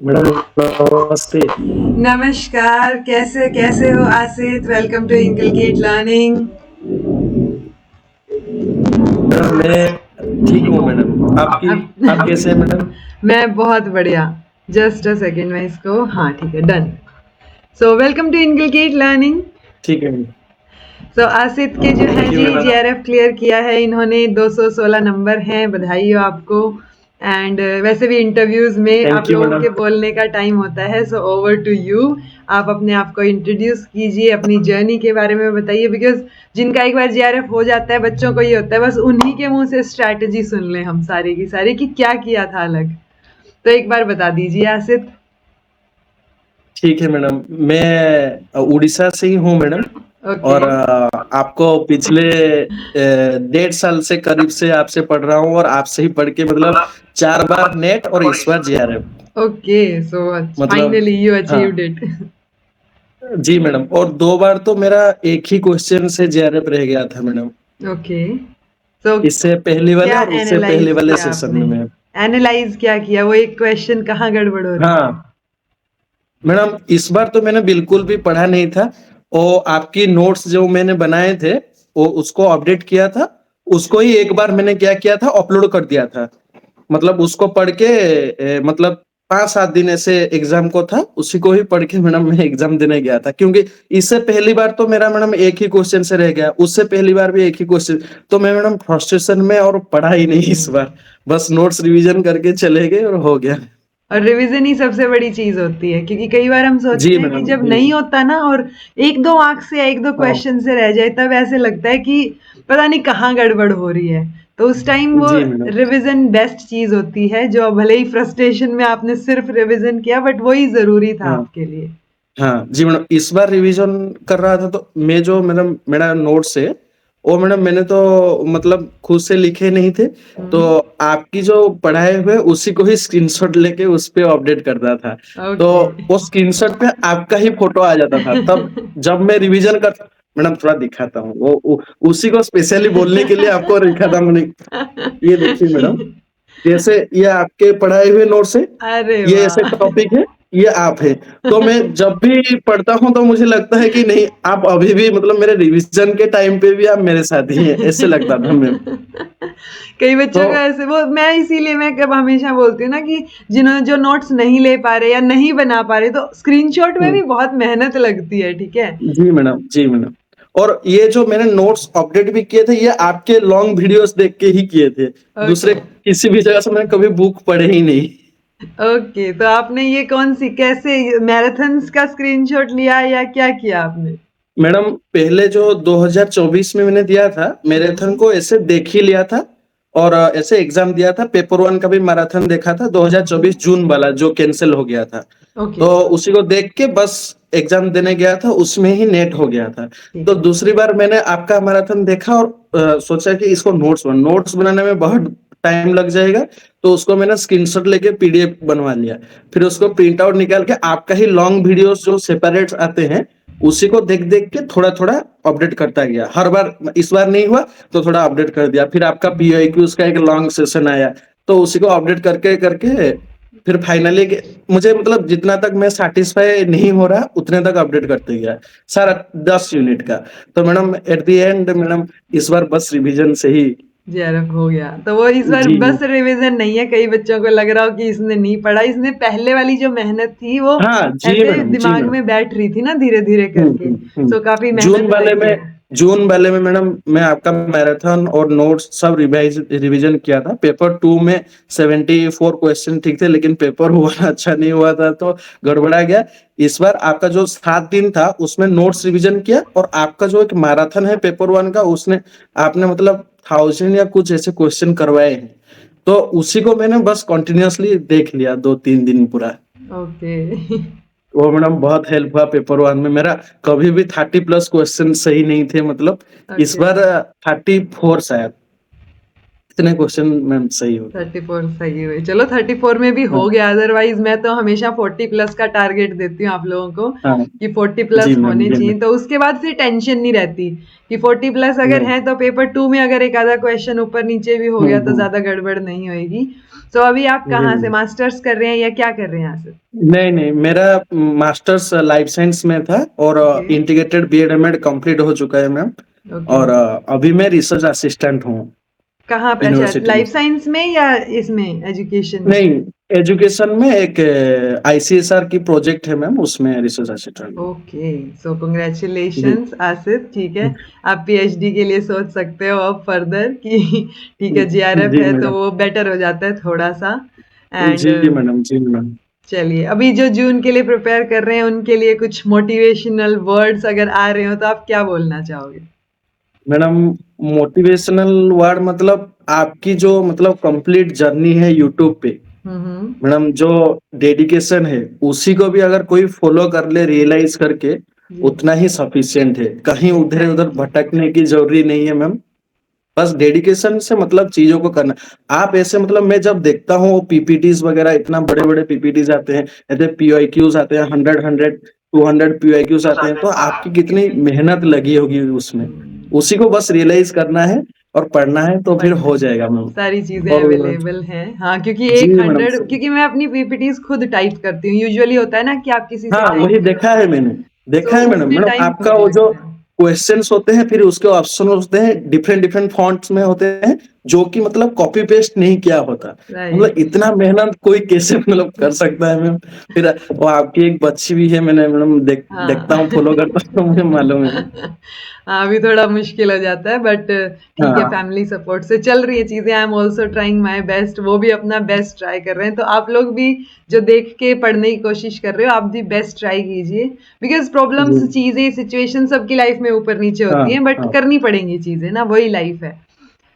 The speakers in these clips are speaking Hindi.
मैडम नमस्ते। नमस्कार, कैसे कैसे हो Asit? Welcome to inculcate learning. Madam मैं ठीक हूँ मैडम। आप कैसे हैं मैडम? मैं बहुत बढ़िया। जस्ट अ सेकेंड, मैं इसको, हाँ ठीक है, done. So welcome to inculcate learning. ठीक है मैडम। सो आसित के जो है थैंक यू जी मैडम। जीआरएफ क्लियर किया है इन्होंने, 216 नंबर हैं, बधाई हो आपको। एंड वैसे भी इंटरव्यूज में आप थैंक यू लोगों मैडम। के बोलने का टाइम होता है, सो ओवर टू यू। आप अपने आप को इंट्रोड्यूस कीजिए, अपनी जर्नी के बारे में बताइए, बिकॉज जिनका एक बार जीआरएफ हो जाता है, बच्चों को ये होता है बस उन्हीं के मुंह से स्ट्रैटेजी सुन लें हम सारी की सारी कि क्या किया था अलग। तो एक बार बता दीजिए आसित। ठीक है मैडम। मैं उड़ीसा से ही हूँ मैडम। ओके। और आपको पिछले 1.5 साल से करीब से आपसे पढ़ रहा हूँ और आपसे ही पढ़ के मतलब 4 बार नेट और इस बार जेआरएफ। ओके, सो मतलब फाइनली यू हाँ अचीव्ड इट। जी मैडम। और 2 बार तो मेरा एक ही क्वेश्चन से जेआरएफ रह गया था मैडम। ओके, तो इससे पहले वाले क्या और उससे पहले एनालाइज वाले किया सेशन आपने? में। एनालाइज क्या किया, वो एक क्वेश्चन कहाँ गड़बड़ हो रही थी? हाँ मैडम, इस बार तो मैंने बिल्कुल भी पढ़ा नहीं था। और आपकी नोट्स जो मैंने बनाए थे वो उसको अपडेट किया था। उसको ही एक बार मैंने क्या किया था, अपलोड कर दिया था। मतलब उसको पढ़ के मतलब 5-7 दिन ऐसे एग्जाम को था, उसी को ही पढ़ के मैडम मैं एग्जाम देने गया था। क्योंकि इससे पहली बार तो मेरा मैडम एक ही क्वेश्चन से रह गया, उससे पहली बार भी एक ही क्वेश्चन। तो मैं मैडम फ्रस्ट्रेशन में और पढ़ा ही नहीं इस बार। बस नोट्स रिवीजन करके चले गए और हो गया। और रिवीजन ही सबसे बड़ी चीज होती है, क्योंकि कई बार हम जी सोचते हैं कि मैडम जब जी। नहीं होता ना, और एक दो आंख से या एक दो हाँ क्वेश्चन से रह जाए, तब ऐसे लगता है कि पता नहीं कहाँ गड़बड़ हो रही है। तो उस टाइम वो जी मैडम। रिवीजन बेस्ट चीज होती है, जो भले ही फ्रस्ट्रेशन में आपने सिर्फ रिवीजन किया, बट वही जरूरी था हाँ आपके लिए। हाँ जी मैडम। इस बार रिवीजन कर रहा था तो मैं जो मैडम मेरा नोट्स है वो मैडम मैंने तो मतलब खुद से लिखे नहीं थे। तो हम्म। आपकी जो पढ़ाए हुए उसी को ही स्क्रीनशॉट लेके उस पे अपडेट करता था। तो ओके। वो स्क्रीनशॉट पे आपका ही फोटो आ जाता था। तब जब मैं रिवीजन कर मैडम थोड़ा दिखाता हूँ उसी को स्पेशली बोलने के लिए आपको दिखाता हूँ। ये देखिए मैडम, जैसे ये आपके पढ़ाए हुए नोट्स है, अरे ये ऐसे वाह। टॉपिक है, ये आप है। तो मैं जब भी पढ़ता हूँ तो मुझे लगता है कि नहीं, आप अभी भी मतलब मेरे रिवीजन के टाइम पे भी आप मेरे साथ ही हैं, ऐसे लगता था मैं। कई तो बच्चों का ऐसे, वो मैं इसीलिए मैं कब हमेशा बोलती हूँ ना कि जिन्होंने जो नोट्स नहीं ले पा रहे या नहीं बना पा रहे, तो स्क्रीनशॉट में भी बहुत मेहनत लगती है, ठीक है? जी मैडम जी मैडम। और ये जो मैंने नोट्स अपडेट भी किए थे ये आपके लॉन्ग वीडियोस देख के ही किए थे। ओके। दूसरे किसी भी जगह से मैंने कभी बुक पढ़े ही नहीं। ओके, तो आपने ये कौन सी, कैसे मैराथन्स का स्क्रीनशॉट लिया या क्या किया आपने? मैडम पहले जो 2024 में मैंने दिया था मैराथन को ऐसे देख ही लिया था। और ऐसे एग्जाम दिया था, पेपर वन का भी मैराथन देखा था 2024 जून वाला जो कैंसिल हो गया था। ओके। तो उसी को देख के बस एग्जाम देने गया था, उसमें ही नेट हो गया था। ठीक तो है। दूसरी बार मैंने आपका मैराथन देखा और सोचा कि इसको नोट्स बनाने में बहुत टाइम लग जाएगा। तो उसको मैंने स्क्रीनशॉट लेके पीडीएफ बनवा लिया। फिर उसको प्रिंट आउट निकाल के आपका ही लॉन्ग वीडियोस जो सेपरेट आते हैं उसी को देख देख के थोड़ा थोड़ा अपडेट करता गया हर बार। इस बार नहीं हुआ तो थोड़ा अपडेट कर दिया। फिर आपका पीआईक्यूज का एक लॉन्ग सेशन आया तो उसी को अपडेट करके करके फिर फाइनली मुझे मतलब जितना तक मैं सेटिस्फाई नहीं हो रहा उतने तक अपडेट करते गया सारा 10 यूनिट का। तो madam at the end madam इस बार बस रिवीजन से ही। जेआरएफ हो गया, तो वो इस बार जी जी। बस रिवीजन नहीं है, कई बच्चों को लग रहा हो कि इसने नहीं पढ़ा, इसने पहले वाली जो मेहनत थी वो हाँ जी ऐसे मैडम जी दिमाग मैडम। में बैठ रही थी ना, धीरे धीरे करके। सो काफी जून मेहनत वाले लगी में है। जून वाले में मैडम मैं आपका मैराथन और नोट्स सब रिवीजन किया था। पेपर टू में 74 क्वेश्चन ठीक थे, लेकिन पेपर वन अच्छा नहीं हुआ था तो गड़बड़ा गया। इस बार आपका जो 7 दिन था उसमें नोट्स रिवीजन किया और आपका जो एक मैराथन है पेपर वन का उसने आपने मतलब 1000 या कुछ ऐसे क्वेश्चन करवाए हैं। तो उसी को मैंने बस कंटिन्यूअसली देख लिया 2-3 दिन पूरा। ओके। वो मैडम बहुत हेल्प हुआ पेपर वन में मेरा। कभी भी 30+ क्वेश्चन सही नहीं थे मतलब। इस ओके। बार 34 शायद इतने क्वेश्चन मैम सही हो गए। 34 सही हुई, चलो 34 में भी हो हाँ गया। अदरवाइज मैं तो हमेशा 40 प्लस का टारगेट देती हूँ आप लोगों को हाँ कि 40 जी प्लस मैम होने जी चाहिए, मैम। तो उसके बाद फिर टेंशन नहीं रहती कि 40 प्लस अगर नहीं। है तो पेपर टू में अगर एक आधा क्वेश्चन ऊपर नीचे भी हो गया तो हम्म। ज्यादा गड़बड़ नहीं होगी। सो अभी आप जी कहाँ से मैडम। मास्टर्स कर रहे हैं या क्या कर रहे हैं आसिफ? नहीं, नहीं, मेरा मास्टर्स लाइफ साइंस में था और okay, integrated BEd MEd complete हो चुका है मैम। ओके। और अभी मैं रिसर्च असिस्टेंट हूँ कहाँ पे? अच्छा, यूनिवर्सिटी में। लाइफ साइंस में या इसमें एजुकेशन में? नहीं, एजुकेशन में एक आईसीएसआर की प्रोजेक्ट है मैम, उसमें रिसर्च असिस्टेंट हूँ। ओके, सो जी। कांग्रेचुलेशंस आसिफ, ठीक है। आप पीएचडी के लिए सोच सकते हो अब फर्दर कि ठीक है, जीआरएफ जी है तो मैडम। वो बेटर हो जाता है थोड़ा सा। एंड जी मैडम, जी मैडम। चलिए, अभी जो जून के लिए प्रिपेयर कर रहे हैं उनके लिए कुछ मोटिवेशनल वर्ड्स अगर आ रहे हो तो आप क्या बोलना चाहोगे? मैडम, मोटिवेशनल वर्ड मतलब आपकी जो मतलब कंप्लीट जर्नी है यूट्यूब पे, हम्म। मैडम जो डेडिकेशन है उसी को भी अगर कोई फॉलो कर ले रियलाइज करके, जी, उतना ही सफिशिएंट है। कहीं उधर उधर थैंक यू। भटकने की जरूरी नहीं है मैम। बस डेडिकेशन से मतलब चीजों को करना। आप ऐसे मतलब मैं जब देखता हूँ पीपीटीज वगैरह, इतना बड़े बड़े पीपीटीज आते हैं, ऐसे पीआईक्यूज आते हैं, 100 200 पीआईक्यूज आते हैं, तो आपकी कितनी मेहनत लगी होगी उसमें। उसी को बस रियलाइज करना है और पढ़ना है, तो फिर पढ़ना हो है, जाएगा मैम। सारी चीजें और अवेलेबल हैं। हाँ, क्योंकि जी एक मैडम। 100, क्योंकि मैं अपनी पीपीटीज खुद टाइप करती हूँ। यूजुअली होता है ना कि आप किसी से हाँ, टाइप वही देखा करोगे है मैंने। तो देखा है मैडम। उसमें मैडम, टाइम आपका बहुत वो जो लगता है। क्वेश्चंस होते हैं, फिर उसके ऑप्शन होते हैं, डिफरेंट डिफरेंट फॉन्ट्स में होते हैं, जो कि मतलब कॉपी पेस्ट नहीं किया होता। मतलब राइट। इतना मेहनत कोई कैसे मतलब कर सकता है मैम। फिर वो आपकी एक बच्ची भी है, मैंने मैडम देखता हाँ। हूँ, फॉलो करता हूँ, मुझे मालूम है। हाँ, अभी थोड़ा मुश्किल हो जाता है बट ठीक है, हाँ। फैमिली सपोर्ट से चल रही है चीजें। I am also trying my best, वो भी अपना बेस्ट ट्राई कर रहे हैं। तो आप लोग भी जो देख के पढ़ने की कोशिश कर रहे हो, आप भी बेस्ट ट्राई कीजिए। बिकॉज जी। प्रॉब्लम्स, चीजें, सिचुएशन सबकी लाइफ में ऊपर नीचे हाँ। होती हैं, बट हाँ। करनी पड़ेंगी चीजें ना, वही लाइफ है।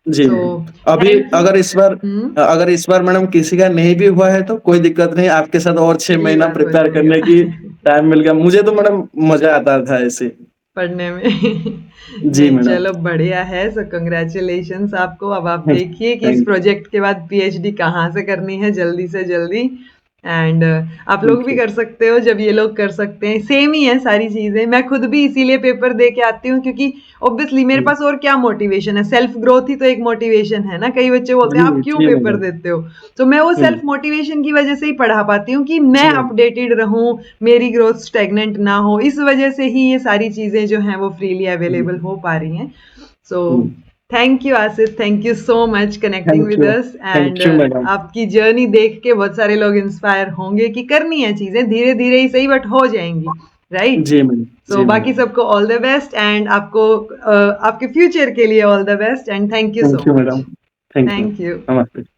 जी। सो अभी थैंक यू। अगर इस बार हम्म। अगर इस बार मैडम किसी का नहीं भी हुआ है तो कोई दिक्कत नहीं, आपके साथ और 6 महीना रीवार हो प्रिपेयर जाएगा। करने की टाइम मिल गया। मुझे तो मैडम मजा आता था ऐसे। पढ़ने में। जी नहीं, मैडम। चलो बढ़िया है। सो कंग्रेचुलेशंस आपको। अब आप थैंक देखिए कि इस थैंक प्रोजेक्ट के बाद पीएचडी कहाँ से करनी है जल्दी से जल्दी। एंड आप लोग थैंक भी यू। कर सकते हो जब ये लोग कर सकते हैं। सेम ही है सारी चीजें। मैं खुद भी इसीलिए पेपर दे के आती हूँ, क्योंकि ऑब्वियसली मेरे पास और क्या मोटिवेशन है। सेल्फ ग्रोथ ही तो एक मोटिवेशन है ना। कई बच्चे बोलते जी, हैं आप क्यों जी पेपर मैडम। देते हो? तो मैं वो हुँ, सेल्फ मोटिवेशन की वजह से ही पढ़ा पाती हूँ कि जी मैं मैम। अपडेटेड रहूं, मेरी ग्रोथ स्टेगनेंट ना हो। इस वजह से ही ये सारी चीजें जो हैं वो फ्रीली अवेलेबल हुँ, हो पा रही हैं। सो हुँ। Thank you Asif, thank you so much connecting with us. And thank you madam. आपकी जर्नी देख के बहुत सारे लोग इंस्पायर होंगे कि करनी है चीजें, धीरे धीरे ही सही बट हो जाएंगी। राइट। जी मैडम, सो जी बाकी मैडम। सबको ऑल द बेस्ट, एंड आपको आपके फ्यूचर के लिए all the best, and thank you so thank you much. Madam. Thank you. Thank you. नमस्ते।